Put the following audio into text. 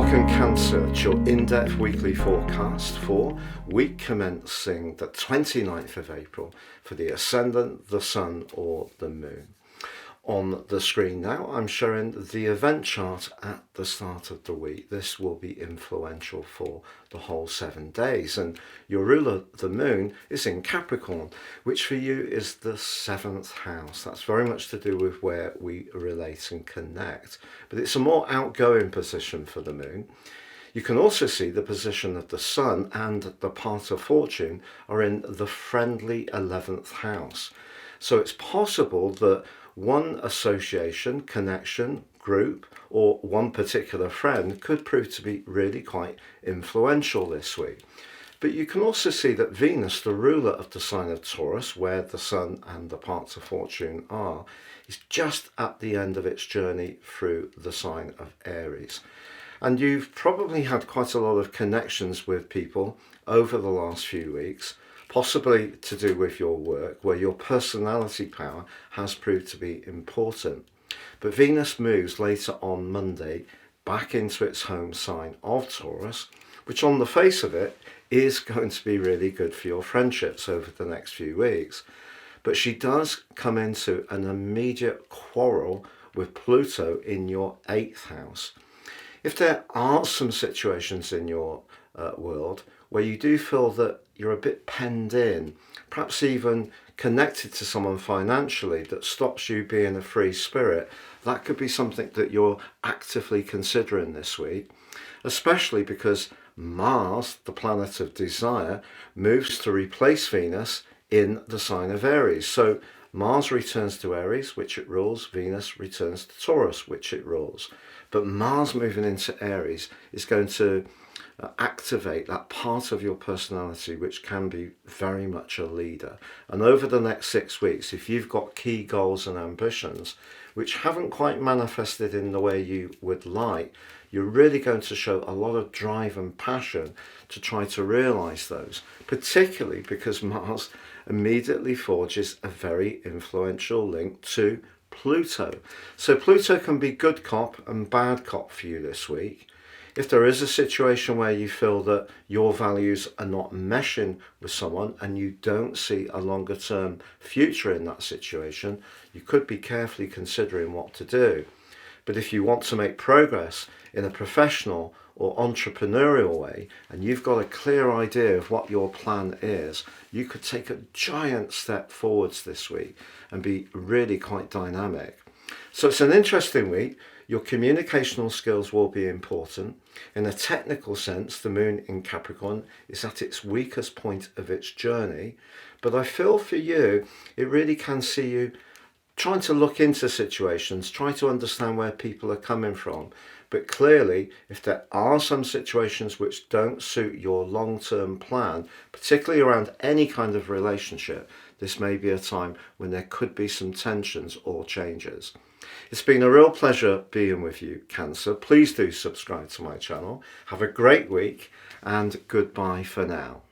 Welcome Cancer to your in-depth weekly forecast for week commencing the 29th of April for the Ascendant, the Sun or the Moon. On the screen now I'm showing the event chart at the start of the week. This will be influential for the whole 7 days, and your ruler, the Moon, is in Capricorn, which for you is the 7th house. That's very much to do with where we relate and connect, but it's a more outgoing position for the Moon. You can also see the position of the Sun and the part of fortune are in the friendly 11th house. So it's possible that one association, connection, group, or one particular friend could prove to be really quite influential this week. But you can also see that Venus, the ruler of the sign of Taurus, where the Sun and the parts of fortune are, is just at the end of its journey through the sign of Aries. And you've probably had quite a lot of connections with people over the last few weeks, possibly to do with your work, where your personality power has proved to be important. But Venus moves later on Monday back into its home sign of Taurus, which on the face of it is going to be really good for your friendships over the next few weeks. But she does come into an immediate quarrel with Pluto in your 8th house. If there are some situations in your world where you do feel that you're a bit penned in, perhaps even connected to someone financially that stops you being a free spirit, that could be something that you're actively considering this week, especially because Mars, the planet of desire, moves to replace Venus in the sign of Aries. So Mars returns to Aries, which it rules. Venus returns to Taurus, which it rules. But Mars moving into Aries is going to activate that part of your personality which can be very much a leader. And over the next 6 weeks, if you've got key goals and ambitions which haven't quite manifested in the way you would like, you're really going to show a lot of drive and passion to try to realize those, particularly because Mars immediately forges a very influential link to Pluto. So Pluto can be good cop and bad cop for you this week. If there is a situation where you feel that your values are not meshing with someone and you don't see a longer term future in that situation, you could be carefully considering what to do. But if you want to make progress in a professional or entrepreneurial way, and you've got a clear idea of what your plan is, you could take a giant step forwards this week and be really quite dynamic. So it's an interesting week. Your communicational skills will be important. In a technical sense, the Moon in Capricorn is at its weakest point of its journey. But I feel for you, it really can see you trying to look into situations, try to understand where people are coming from. But clearly, if there are some situations which don't suit your long-term plan, particularly around any kind of relationship, this may be a time when there could be some tensions or changes. It's been a real pleasure being with you, Cancer. Please do subscribe to my channel. Have a great week and goodbye for now.